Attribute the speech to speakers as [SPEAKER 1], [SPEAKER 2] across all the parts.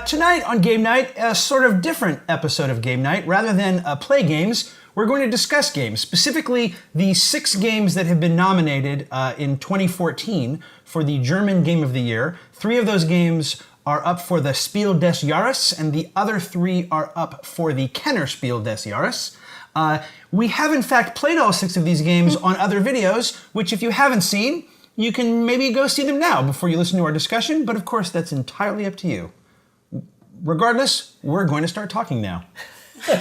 [SPEAKER 1] Tonight on Game Night, a sort of different episode of Game Night. Rather than play games, we're going to discuss games, specifically the 6 games that have been nominated in 2014 for the German Game of the Year. 3 of those games are up for the Spiel des Jahres, and the other 3 are up for the Kennerspiel des Jahres. We have, in fact, played all 6 of these games on other videos, which if you haven't seen, you can maybe go see them now before you listen to our discussion, but of course that's entirely up to you. Regardless, we're going to start talking now. All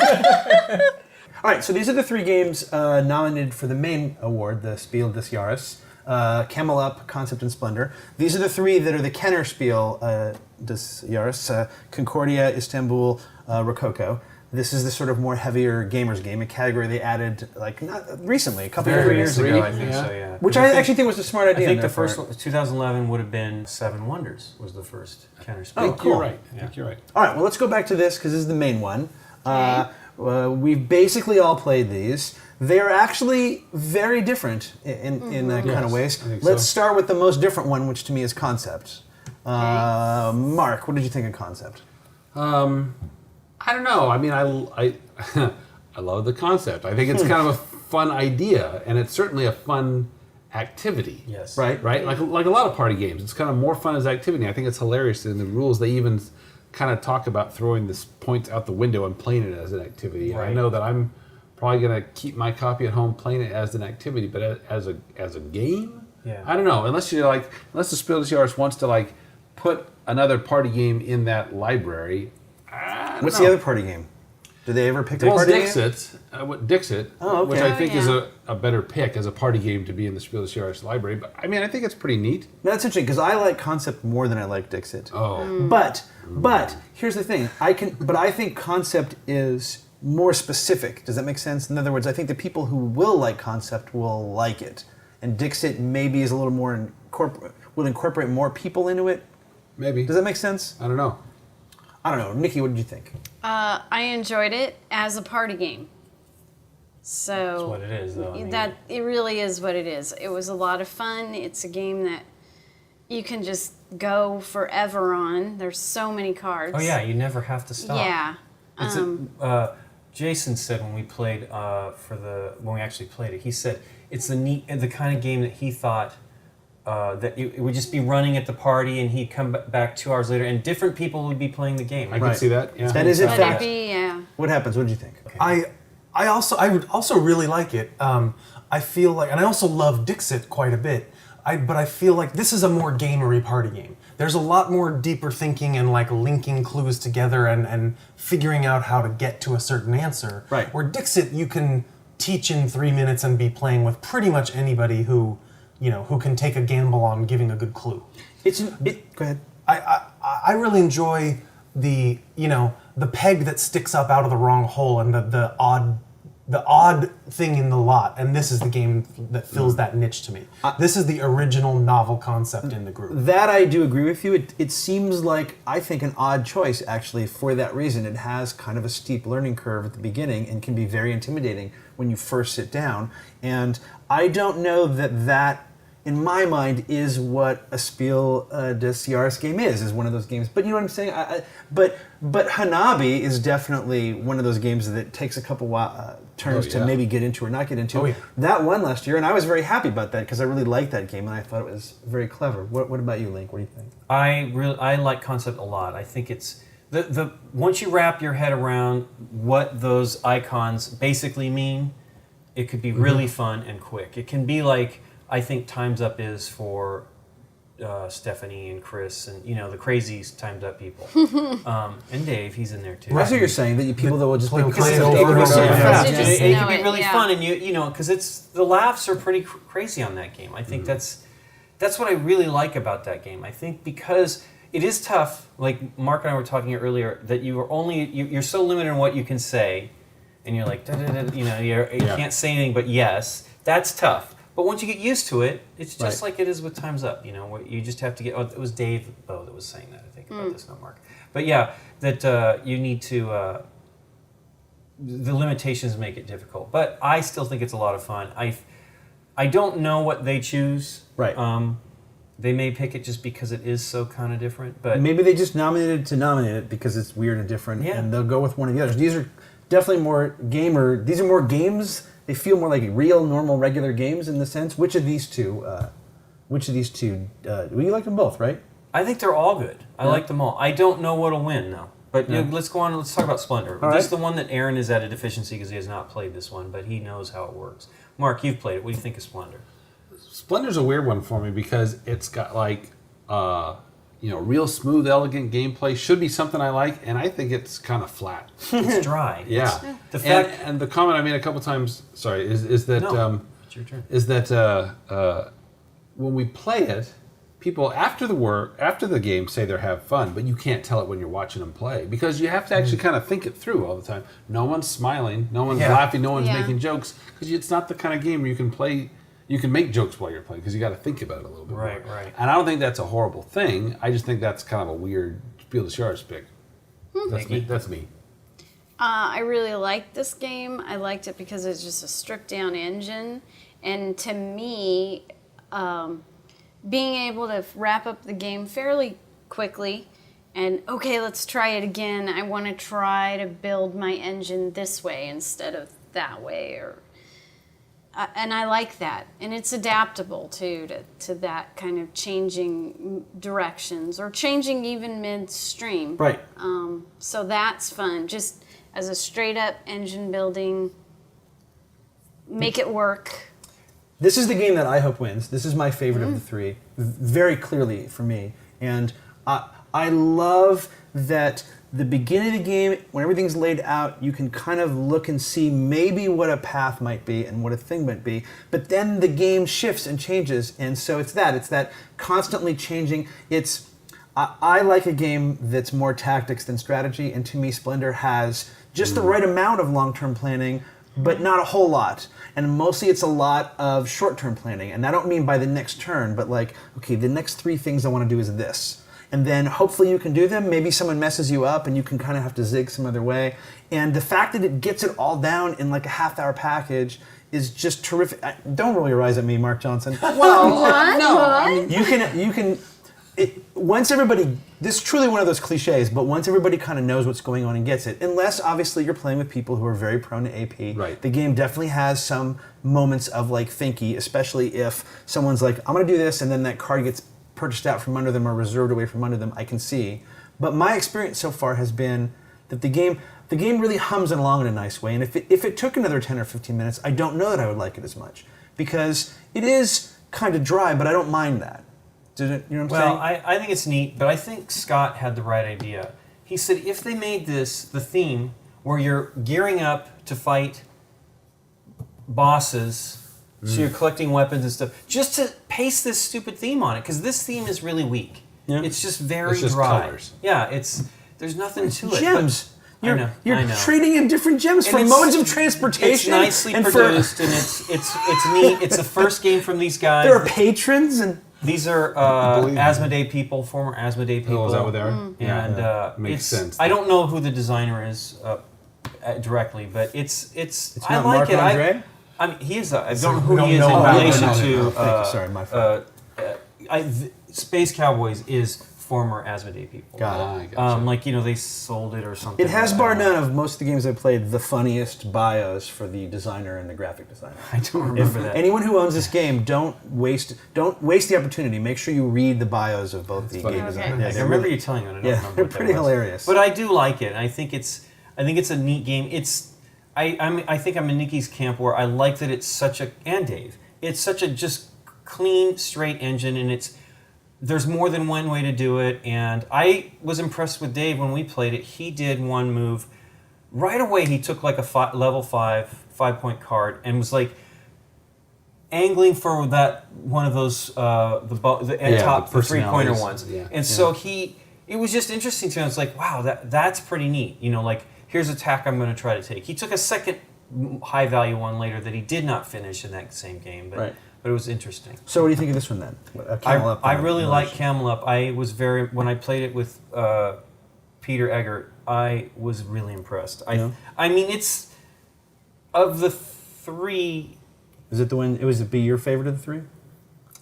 [SPEAKER 1] right, so these are the 3 games nominated for the main award, the Spiel des Jahres. Camel Up, Concept, and Splendor. These are the 3 that are the Kennerspiel des Jahres, Concordia, Istanbul, Rococo. This is the sort of more heavier gamers game, a category they added not recently, a couple of years ago.
[SPEAKER 2] I think so, yeah.
[SPEAKER 1] Which I actually think was a smart idea.
[SPEAKER 2] I think the first one, 2011, would have been Seven Wonders was the first Kennerspiel.
[SPEAKER 1] Oh, cool.
[SPEAKER 3] You're right. I think you're right.
[SPEAKER 1] All right, well, let's go back to this because this is the main one. We've basically all played these. They are actually very different in kind of ways. Let's start with the most different one, which to me is Concept. Mark, what did you think of Concept?
[SPEAKER 3] I don't know. I mean, I love the concept. I think it's kind of a fun idea, and it's certainly a fun activity.
[SPEAKER 2] Yes.
[SPEAKER 1] Right?
[SPEAKER 3] Like a lot of party games. It's kind of more fun as activity. I think it's hilarious in the rules. They even kind of talk about throwing this points out the window and playing it as an activity.
[SPEAKER 2] Right.
[SPEAKER 3] I know that I'm probably going to keep my copy at home playing it as an activity, but as a game, I don't know. Unless the Spiel des Jahres wants to put another party game in that library.
[SPEAKER 1] What's the other party game? Did they ever pick a party game?
[SPEAKER 3] Dixit,
[SPEAKER 1] Oh, okay.
[SPEAKER 3] which I think is a better pick as a party game to be in the Spiel des Jahres library. But I mean, I think it's pretty neat.
[SPEAKER 1] No, that's interesting because I like Concept more than I like Dixit.
[SPEAKER 3] Oh,
[SPEAKER 1] But here's the thing. I think Concept is more specific. Does that make sense? In other words, I think the people who will like Concept will like it, and Dixit maybe is a little more will incorporate more people into it.
[SPEAKER 3] maybe.
[SPEAKER 1] Does that make sense?
[SPEAKER 3] I don't know.
[SPEAKER 1] I don't know. Nikki, what did you think?
[SPEAKER 4] I enjoyed it as a party game. So
[SPEAKER 2] That's what it is, though.
[SPEAKER 4] It really is what it is. It was a lot of fun. It's a game that you can just go forever on. There's so many cards.
[SPEAKER 2] Oh yeah, you never have to stop.
[SPEAKER 4] Yeah.
[SPEAKER 2] It's Jason said when we played when we actually played it, he said it's the kind of game that he thought that it would just be running at the party, and he'd come back 2 hours later, and different people would be playing the game.
[SPEAKER 3] I can see that. Yeah.
[SPEAKER 1] That is in fact.
[SPEAKER 4] Yeah.
[SPEAKER 1] What happens? What did you think?
[SPEAKER 5] I would also really like it. I feel like, and I also love Dixit quite a bit. But I feel like this is a more gamery party game. There's a lot more deeper thinking and linking clues together and figuring out how to get to a certain answer.
[SPEAKER 1] Right.
[SPEAKER 5] Where Dixit, you can teach in 3 minutes and be playing with pretty much anybody who can take a gamble on giving a good clue.
[SPEAKER 1] Go ahead.
[SPEAKER 5] I really enjoy the peg that sticks up out of the wrong hole and the odd thing in the lot, and this is the game that fills that niche to me. This is the original novel concept in the group.
[SPEAKER 1] That I do agree with you. It seems like, I think, an odd choice, actually, for that reason. It has kind of a steep learning curve at the beginning and can be very intimidating when you first sit down. And I don't know that in my mind, is what a Spiel des Jahres game is one of those games. But you know what I'm saying? But Hanabi is definitely one of those games that takes a couple turns to maybe get into or not get into. That won last year, and I was very happy about that because I really liked that game, and I thought it was very clever. What about you, Link? What do you think?
[SPEAKER 2] I like Concept a lot. I think it's the once you wrap your head around what those icons basically mean, it could be really fun and quick. It can be like, I think Time's Up is for Stephanie and Chris and the crazy Time's Up people, and Dave, he's in there too.
[SPEAKER 1] That's what you're saying, that people that will just play
[SPEAKER 5] it
[SPEAKER 1] over and over.
[SPEAKER 2] It can be really fun, and because the laughs are pretty crazy on that game. I think that's what I really like about that game. I think because it is tough, like Mark and I were talking earlier, that you're so limited in what you can say, and you're like you can't say anything but yes. That's tough. But once you get used to it, it's just like it is with Time's Up, where you just have to get... Oh, it was Dave Bowe that was saying that, I think, about this, not Mark. But yeah, that you need to... the limitations make it difficult. But I still think it's a lot of fun. I don't know what they choose.
[SPEAKER 1] Right.
[SPEAKER 2] They may pick it just because it is so kind of different, but
[SPEAKER 1] maybe they just nominated to nominate it because it's weird and different, and they'll go with one of the others. These are definitely more gamer. These are more games. They feel more like real, normal, regular games in the sense. Which of these two? Well, you like them both, right?
[SPEAKER 2] I think they're all good. I like them all. I don't know what'll win though. But let's go on. Let's talk about Splendor.
[SPEAKER 1] All
[SPEAKER 2] This is
[SPEAKER 1] right.
[SPEAKER 2] the one that Aaron is at a deficiency because he has not played this one, but he knows how it works. Mark, you've played it. What do you think of Splendor?
[SPEAKER 3] Splendor's a weird one for me because it's got like, real smooth, elegant gameplay. Should be something I like, and I think it's kind of flat.
[SPEAKER 2] It's dry.
[SPEAKER 3] Yeah.
[SPEAKER 2] The fact
[SPEAKER 3] and the comment I made a couple times, sorry, is that
[SPEAKER 2] it's your turn.
[SPEAKER 3] is that when we play it, people after the game say they have fun, but you can't tell it when you're watching them play because you have to actually kind of think it through all the time. No one's smiling, no one's laughing, no one's making jokes because it's not the kind of game where you can play. You can make jokes while you're playing because you got to think about it a little bit more.
[SPEAKER 2] Right.
[SPEAKER 3] And I don't think that's a horrible thing. I just think that's kind of a weird Spiel des Jahres pick. That's me.
[SPEAKER 4] I really liked this game. I liked it because it's just a stripped down engine. And to me, being able to wrap up the game fairly quickly and, okay, let's try it again. I want to try to build my engine this way instead of that way. And I like that. And it's adaptable, too, to that kind of changing directions or changing even midstream.
[SPEAKER 1] Right.
[SPEAKER 4] So that's fun. Just as a straight-up engine building, make it work.
[SPEAKER 1] This is the game that I hope wins. This is my favorite of the three, very clearly for me. And I love that the beginning of the game, when everything's laid out, you can kind of look and see maybe what a path might be and what a thing might be. But then the game shifts and changes, and so it's that constantly changing. I like a game that's more tactics than strategy, and to me, Splendor has just the right amount of long-term planning, but not a whole lot. And mostly it's a lot of short-term planning. And I don't mean by the next turn, but like, okay, the next 3 things I want to do is this. And then hopefully you can do them. Maybe someone messes you up and you can kind of have to zig some other way. And the fact that it gets it all down in like a half-hour package is just terrific. Don't roll your eyes at me, Mark Johnson.
[SPEAKER 4] Well, what?
[SPEAKER 1] You can. Once everybody, this is truly one of those cliches, but once everybody kind of knows what's going on and gets it, unless obviously you're playing with people who are very prone to AP,
[SPEAKER 3] right.
[SPEAKER 1] The game definitely has some moments of like thinky, especially if someone's like, I'm going to do this, and then that card gets purchased out from under them or reserved away from under them, I can see. But my experience so far has been that the game really hums along in a nice way, and if it took another 10 or 15 minutes, I don't know that I would like it as much, because it is kind of dry, but I don't mind that. You know what I'm saying?
[SPEAKER 2] Well, I think it's neat, but I think Scott had the right idea. He said if they made this the theme where you're gearing up to fight bosses, so you're collecting weapons and stuff, just to paste this stupid theme on it, because this theme is really weak.
[SPEAKER 1] Yeah.
[SPEAKER 2] It's just very
[SPEAKER 3] It's just
[SPEAKER 2] dry.
[SPEAKER 3] colors.
[SPEAKER 2] Yeah, there's nothing to it.
[SPEAKER 1] Gems.
[SPEAKER 2] I
[SPEAKER 1] You're
[SPEAKER 2] know.
[SPEAKER 1] trading in different gems for
[SPEAKER 2] it's-
[SPEAKER 1] modes of transportation.
[SPEAKER 2] It's nicely
[SPEAKER 1] and
[SPEAKER 2] produced, and it's neat. It's the first game from these guys.
[SPEAKER 1] There are patrons and.
[SPEAKER 2] These are
[SPEAKER 3] Believe me.
[SPEAKER 2] Asmodee people, former Asmodee people.
[SPEAKER 3] Oh, is that what they are?
[SPEAKER 2] And
[SPEAKER 3] Makes sense.
[SPEAKER 2] I don't know who the designer is directly, but it's I
[SPEAKER 1] not
[SPEAKER 2] like
[SPEAKER 1] Marc
[SPEAKER 2] it.
[SPEAKER 1] Andre?
[SPEAKER 2] I mean, he is. I don't know
[SPEAKER 5] we
[SPEAKER 2] who
[SPEAKER 5] don't
[SPEAKER 2] he is
[SPEAKER 5] know
[SPEAKER 2] in
[SPEAKER 5] about
[SPEAKER 2] relation
[SPEAKER 5] him.
[SPEAKER 2] to.
[SPEAKER 1] Thank you. Sorry, my fault.
[SPEAKER 2] Space Cowboys is former Asmodee people.
[SPEAKER 1] Got it.
[SPEAKER 3] Gotcha.
[SPEAKER 2] They sold it or something.
[SPEAKER 1] It has,
[SPEAKER 2] I
[SPEAKER 1] bar
[SPEAKER 2] don't know.
[SPEAKER 1] none of most of the games I played, the funniest bios for the designer and the graphic designer.
[SPEAKER 2] I don't remember that.
[SPEAKER 1] Anyone who owns this game, don't waste the opportunity. Make sure you read the bios of both the
[SPEAKER 3] funny.
[SPEAKER 1] game
[SPEAKER 4] Okay.
[SPEAKER 1] designers.
[SPEAKER 2] I
[SPEAKER 1] they're
[SPEAKER 2] remember
[SPEAKER 1] really-
[SPEAKER 2] you telling me. I don't
[SPEAKER 1] Yeah,
[SPEAKER 2] remember
[SPEAKER 1] they're
[SPEAKER 2] what that
[SPEAKER 1] pretty
[SPEAKER 2] was.
[SPEAKER 1] hilarious.
[SPEAKER 2] But I do like it. I think it's a neat game. I think I'm in Nikki's camp where I like that it's such a, and Dave, it's such a just clean, straight engine, and there's more than one way to do it. And I was impressed with Dave when we played it. He did one move right away. He took like a level 5-point card and was like angling for that one of those the top the 3-pointer
[SPEAKER 3] personalities.
[SPEAKER 2] ones.
[SPEAKER 3] Yeah.
[SPEAKER 2] And so it was just interesting to me. It's like, wow, that's pretty neat. Like, here's a tack I'm going to try to take. He took a second high value one later that he did not finish in that same game, but
[SPEAKER 1] Right.
[SPEAKER 2] it was interesting.
[SPEAKER 1] So what do you think of this one then? Camel Up.
[SPEAKER 2] I really like Camel Up. When I played it with Peter Eggert, I was really impressed.
[SPEAKER 1] Yeah.
[SPEAKER 2] I mean, it's of the 3.
[SPEAKER 1] Is it the one? It was be your favorite of the 3?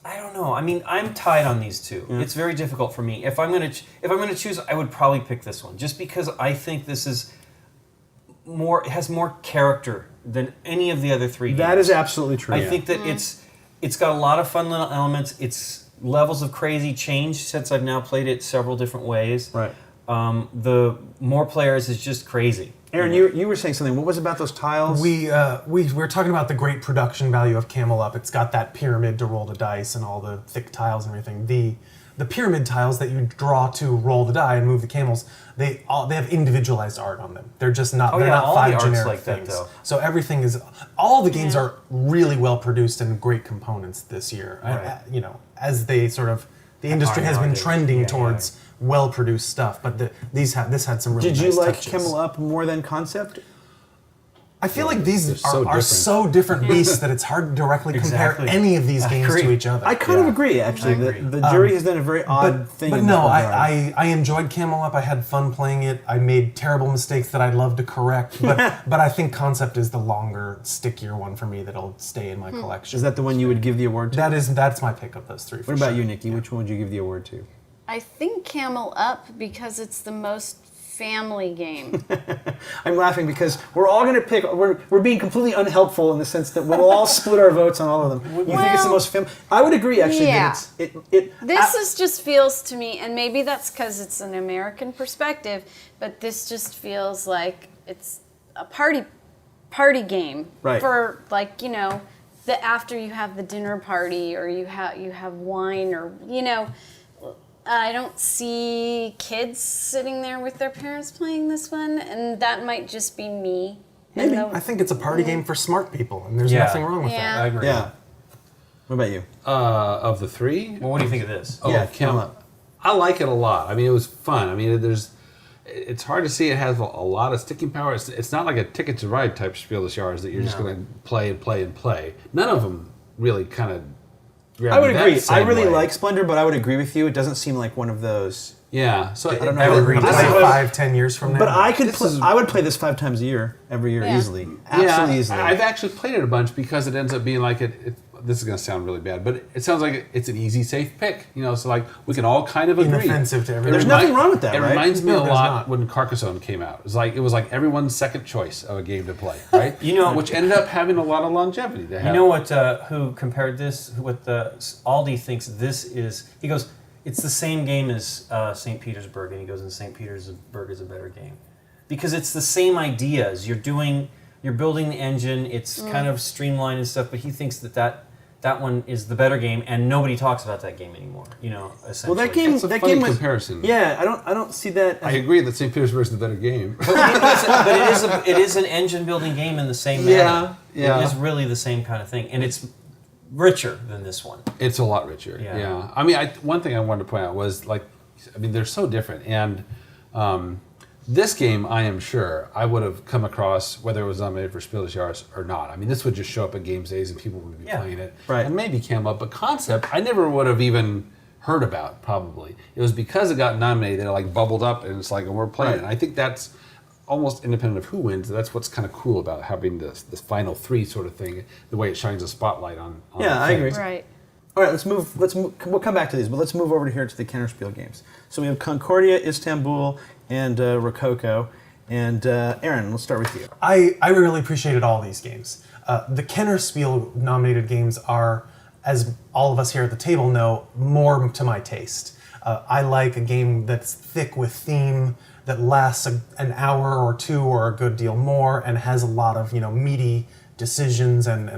[SPEAKER 2] I don't know. I mean, I'm tied on these two. It's very difficult for me. If I'm gonna choose, I would probably pick this one, just because I think this is it has more character than any of the other three games.
[SPEAKER 1] That is absolutely true.
[SPEAKER 2] I think that it's got a lot of fun little elements. It's levels of crazy change since I've now played it several different ways.
[SPEAKER 1] Right.
[SPEAKER 2] The more players is just crazy.
[SPEAKER 1] Aaron, you were saying something. What was it about those tiles?
[SPEAKER 5] We were talking about the great production value of Camel Up. It's got that pyramid to roll the dice and all the thick tiles and everything. The pyramid tiles that you draw to roll the die and move the camels, they have individualized art on them. They're just not they're not
[SPEAKER 2] all
[SPEAKER 5] five
[SPEAKER 2] the art's
[SPEAKER 5] generic
[SPEAKER 2] like that,
[SPEAKER 5] things.
[SPEAKER 2] though.
[SPEAKER 5] So everything is all the games are really well produced and great components this year.
[SPEAKER 2] Right.
[SPEAKER 5] As they sort of the industry has been
[SPEAKER 2] nowadays.
[SPEAKER 5] trending towards well-produced stuff, but this had some really
[SPEAKER 1] Did you
[SPEAKER 5] nice
[SPEAKER 1] like
[SPEAKER 5] touches.
[SPEAKER 1] Camel Up more than Concept?
[SPEAKER 5] I feel like these
[SPEAKER 3] so
[SPEAKER 5] are so different beasts that it's hard to directly compare
[SPEAKER 2] Exactly.
[SPEAKER 5] any of these games
[SPEAKER 2] agree.
[SPEAKER 5] to each other.
[SPEAKER 1] I kind of agree, actually.
[SPEAKER 2] I agree.
[SPEAKER 1] The jury has done a very odd thing.
[SPEAKER 5] But
[SPEAKER 1] in
[SPEAKER 5] no,
[SPEAKER 1] that regard.
[SPEAKER 5] I enjoyed Camel Up. I had fun playing it. I made terrible mistakes that I'd love to correct. But I think Concept is the longer, stickier one for me that'll stay in my collection.
[SPEAKER 1] Is that the one you would give the award to?
[SPEAKER 5] That's my pick of those three. For
[SPEAKER 1] What about
[SPEAKER 5] sure.
[SPEAKER 1] you, Nikki? Which one would you give the award to?
[SPEAKER 4] I think Camel Up because it's the most family game.
[SPEAKER 1] I'm laughing because we're all going to pick. We're being completely unhelpful in the sense that we'll all split our votes on all of them. You think it's the most family? I would agree, actually.
[SPEAKER 4] Yeah.
[SPEAKER 1] That it.
[SPEAKER 4] Just feels to me, and maybe that's because it's an American perspective, but this just feels like it's a party game
[SPEAKER 1] Right.
[SPEAKER 4] for the after you have the dinner party or you have wine or I don't see kids sitting there with their parents playing this one, and that might just be me.
[SPEAKER 1] Maybe.
[SPEAKER 5] I think it's a party game for smart people, and there's
[SPEAKER 2] Yeah.
[SPEAKER 5] nothing wrong with
[SPEAKER 4] Yeah.
[SPEAKER 5] that.
[SPEAKER 2] I agree.
[SPEAKER 1] Yeah. What about you?
[SPEAKER 3] Of the three,
[SPEAKER 2] Well, what do you think of this?
[SPEAKER 1] Yeah,
[SPEAKER 3] Camel Up. I like it a lot. I mean, it was fun. I mean, it's hard to see. It has a lot of sticking power. It's not like a Ticket to Ride type Spiel des Jahres that you're just going to play and play and play. None of them really kind of.
[SPEAKER 1] I would agree. I
[SPEAKER 3] Same
[SPEAKER 1] really
[SPEAKER 3] way.
[SPEAKER 1] like Splendor, but I would agree with you. It doesn't seem like one of those.
[SPEAKER 3] Yeah. So I
[SPEAKER 1] don't know.
[SPEAKER 2] I would agree.
[SPEAKER 5] Play
[SPEAKER 1] This is-
[SPEAKER 5] 5-10 years from now.
[SPEAKER 1] But I could.
[SPEAKER 3] This is-
[SPEAKER 1] I would play this 5 times a year, every year,
[SPEAKER 4] Yeah.
[SPEAKER 1] easily. Absolutely easily.
[SPEAKER 3] I've actually played it a bunch because it ends up being like this is going to sound really bad, but it sounds like it's an easy, safe pick. So like we can all kind of agree.
[SPEAKER 5] Inoffensive to everyone.
[SPEAKER 1] There's nothing wrong with that,
[SPEAKER 3] It
[SPEAKER 1] right?
[SPEAKER 3] reminds me
[SPEAKER 5] No,
[SPEAKER 3] a
[SPEAKER 5] there's
[SPEAKER 3] lot
[SPEAKER 5] not.
[SPEAKER 3] when Carcassonne came out. It was like everyone's second choice of a game to play, right? Which ended up having a lot of longevity. To have.
[SPEAKER 2] You know what? Who compared this? What Aldi thinks this is? He goes, it's the same game as St. Petersburg, and he goes, and St. Petersburg is a better game because it's the same ideas. You're building the engine. It's kind of streamlined and stuff, but he thinks that one is the better game, and nobody talks about that game anymore. Essentially.
[SPEAKER 1] Well, that game.
[SPEAKER 3] It's a
[SPEAKER 1] that
[SPEAKER 3] funny
[SPEAKER 1] game was.
[SPEAKER 3] comparison.
[SPEAKER 1] Yeah, I don't see that.
[SPEAKER 3] I agree that St. Petersburg is the better game.
[SPEAKER 2] but it is an engine building game in the same manner.
[SPEAKER 3] Yeah.
[SPEAKER 2] It is really the same kind of thing, and it's richer than this one.
[SPEAKER 3] It's a lot richer.
[SPEAKER 2] Yeah.
[SPEAKER 3] Yeah. I mean, one thing I wanted to point out was they're so different, and this game, I am sure, I would have come across whether it was nominated for Spiel des Jahres or not. I mean, this would just show up at Games Days and people would be playing it.
[SPEAKER 1] Right.
[SPEAKER 3] And maybe Camel Up, but Concept, I never would have even heard about, probably. It was because it got nominated that it bubbled up and it's like, and we're playing it. And I think that's almost independent of who wins. That's what's kind of cool about having this final three sort of thing, the way it shines a spotlight on
[SPEAKER 1] Yeah, I agree.
[SPEAKER 4] Right.
[SPEAKER 1] All right, let's move. We'll come back to these, but let's move over here to the Kennerspiel games. So we have Concordia, Istanbul, and Rococo. And Aaron, let's start with you.
[SPEAKER 5] I really appreciated all these games. The Kennerspiel nominated games are, as all of us here at the table know, more to my taste. I like a game that's thick with theme, that lasts an hour or two or a good deal more, and has a lot of meaty decisions and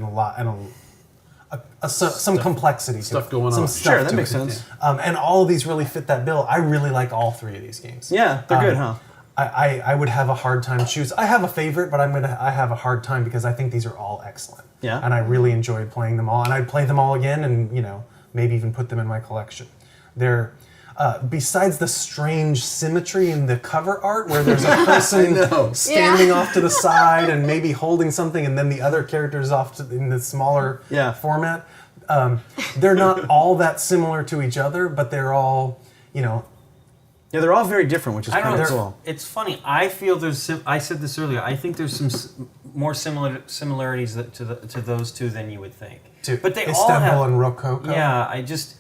[SPEAKER 5] some complexity,
[SPEAKER 3] stuff
[SPEAKER 5] to it.
[SPEAKER 3] going
[SPEAKER 5] some
[SPEAKER 3] on.
[SPEAKER 5] stuff
[SPEAKER 1] Sure, that
[SPEAKER 5] to
[SPEAKER 1] makes
[SPEAKER 5] it.
[SPEAKER 1] sense.
[SPEAKER 5] And all of these really fit that bill. I really like all three of these games.
[SPEAKER 1] Yeah, they're good, huh?
[SPEAKER 5] I would have a hard time choosing. I have a favorite, but I have a hard time because I think these are all excellent.
[SPEAKER 1] Yeah.
[SPEAKER 5] And I really enjoyed playing them all, and I'd play them all again, and maybe even put them in my collection. They're besides the strange symmetry in the cover art, where there's a person standing off to the side and maybe holding something, and then the other characters off in the smaller format. They're not all that similar to each other, but they're all
[SPEAKER 1] Yeah, they're all very different, which is
[SPEAKER 2] I don't
[SPEAKER 1] kind of
[SPEAKER 2] know.
[SPEAKER 1] cool.
[SPEAKER 2] It's funny. I feel there's. I said this earlier. I think there's some more similarities to those two than you would think. But they all have
[SPEAKER 5] Istanbul and Rococo.
[SPEAKER 2] Yeah, I just.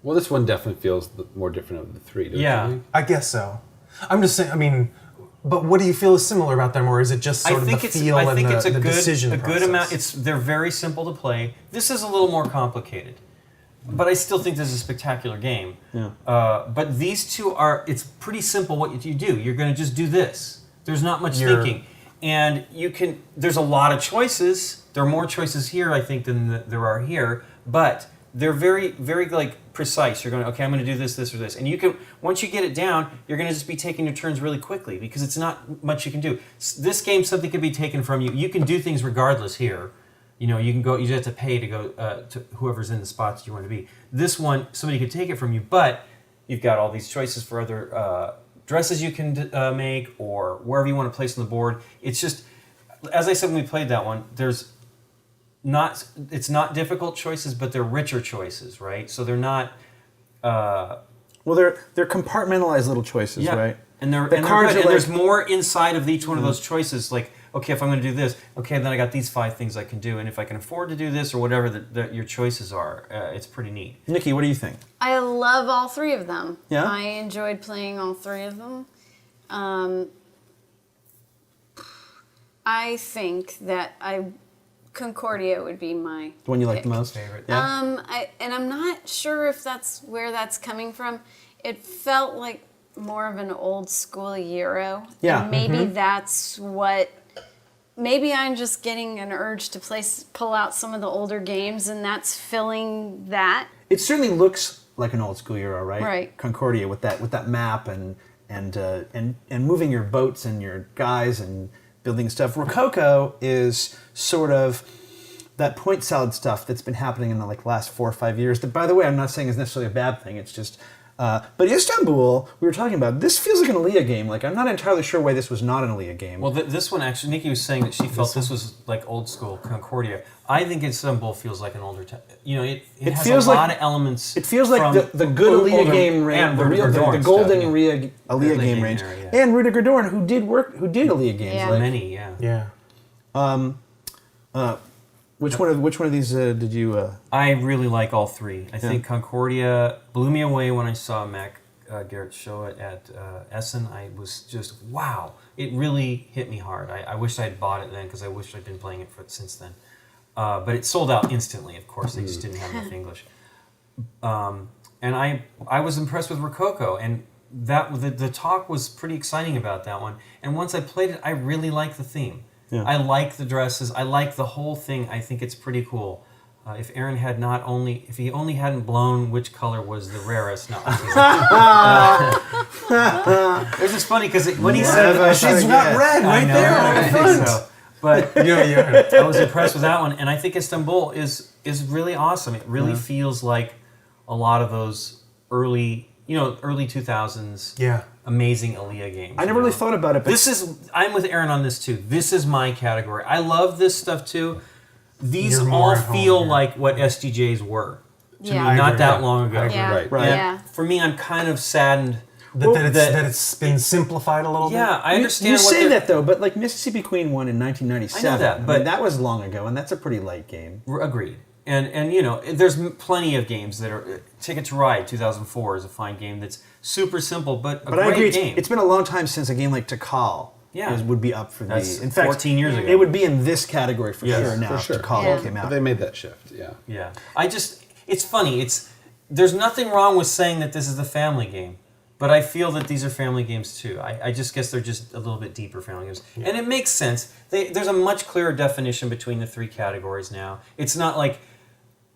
[SPEAKER 3] Well, this one definitely feels more different of the three. Don't you think?
[SPEAKER 5] I guess so. I'm just saying. I mean, but what do you feel is similar about them, or is it just sort of the feel and the decision process?
[SPEAKER 2] Good amount. They're very simple to play. This is a little more complicated, but I still think this is a spectacular game.
[SPEAKER 1] Yeah.
[SPEAKER 2] But these two are. It's pretty simple what you do. You're going to just do this. There's not much thinking, and you can. There's a lot of choices. There are more choices here, I think, than there are here, but they're very, very precise. You're going, okay, I'm going to do this, this, or this. And you can, once you get it down, you're going to just be taking your turns really quickly because it's not much you can do. This game, something can be taken from you. You can do things regardless here. You know, you can go, you just have to pay to go to whoever's in the spots you want to be. This one, somebody could take it from you, but you've got all these choices for other dresses you can make or wherever you want to place on the board. It's just, as I said when we played that one, it's not difficult choices, but they're richer choices, right? So they're not.
[SPEAKER 1] Well, they're compartmentalized little choices, right?
[SPEAKER 2] And they're good. And there's more inside of each one of those choices. Like, okay, if I'm going to do this, okay, then I got these 5 things I can do, and if I can afford to do this or whatever your choices are, it's pretty neat.
[SPEAKER 1] Nikki, what do you think?
[SPEAKER 4] I love all 3 of them.
[SPEAKER 1] Yeah?
[SPEAKER 4] I enjoyed playing all 3 of them. I think that Concordia would be my
[SPEAKER 1] The one you like
[SPEAKER 4] pick.
[SPEAKER 1] the most?
[SPEAKER 2] Favorite.
[SPEAKER 1] Yeah.
[SPEAKER 4] And I'm not sure if that's where that's coming from. It felt like more of an old school Euro.
[SPEAKER 1] Yeah.
[SPEAKER 4] And maybe that's what. Maybe I'm just getting an urge to pull out some of the older games, and that's filling that.
[SPEAKER 1] It certainly looks like an old school Euro, right?
[SPEAKER 4] Right.
[SPEAKER 1] Concordia with that map and moving your boats and your guys and building stuff. Rococo is sort of that point salad stuff that's been happening in the last 4 or 5 years. That, by the way, I'm not saying is necessarily a bad thing. It's just, but Istanbul, we were talking about. This feels like an Aaliyah game. I'm not entirely sure why this was not an Aaliyah game.
[SPEAKER 2] Well, this one actually, Nikki was saying that she felt this was like old school Concordia. I think Istanbul feels like an older time. You know, it has
[SPEAKER 1] feels
[SPEAKER 2] a lot of elements.
[SPEAKER 1] It feels like the good Aaliyah game range, the golden Aaliyah game range, and Rudiger Dorn, who did Aaliyah games.
[SPEAKER 4] Yeah.
[SPEAKER 2] Many,
[SPEAKER 5] Yeah.
[SPEAKER 1] Which one of these did you?
[SPEAKER 2] I really like all 3. I think Concordia blew me away when I saw Mac Garrett show it at Essen. I was just, wow. It really hit me hard. I wish I'd bought it then because I wish I'd been playing it since then. But it sold out instantly, of course. They just didn't have enough English. And I was impressed with Rococo, and the talk was pretty exciting about that one. And once I played it, I really liked the theme.
[SPEAKER 1] Yeah.
[SPEAKER 2] I like the dresses. I like the whole thing. I think it's pretty cool. If Aaron if he only hadn't blown which color was the rarest. No, it was just funny because when he said
[SPEAKER 5] she's got red right there on the front.
[SPEAKER 2] So. But I was impressed with that one, and I think Istanbul is really awesome. It really feels like a lot of those early 2000s. Amazing Aaliyah games.
[SPEAKER 1] I never really thought about it. But
[SPEAKER 2] I'm with Aaron on this too. This is my category. I love this stuff too. These all feel like what SDJs were to me not that long ago.
[SPEAKER 4] Yeah.
[SPEAKER 1] Right.
[SPEAKER 4] Yeah.
[SPEAKER 2] For me, I'm kind of saddened
[SPEAKER 5] that it's been simplified a little bit.
[SPEAKER 2] Yeah, I understand.
[SPEAKER 1] You say that though, but Mississippi Queen won in 1997.
[SPEAKER 2] I know that, but
[SPEAKER 1] that was long ago, and that's a pretty light game.
[SPEAKER 2] Agreed. And there's plenty of games that are. Ticket to Ride 2004 is a fine game that's super simple, but a great game.
[SPEAKER 1] It's been a long time since a game like Tikal would be up for
[SPEAKER 2] That's
[SPEAKER 1] in fact,
[SPEAKER 2] 14 years ago.
[SPEAKER 1] It would be in this category for sure now.
[SPEAKER 3] For sure.
[SPEAKER 1] If Tikal came out.
[SPEAKER 3] But they made that shift. Yeah.
[SPEAKER 2] Yeah. It's funny. There's nothing wrong with saying that this is a family game, but I feel that these are family games too. I just guess they're just a little bit deeper family games, and it makes sense. There's a much clearer definition between the 3 categories now. It's not like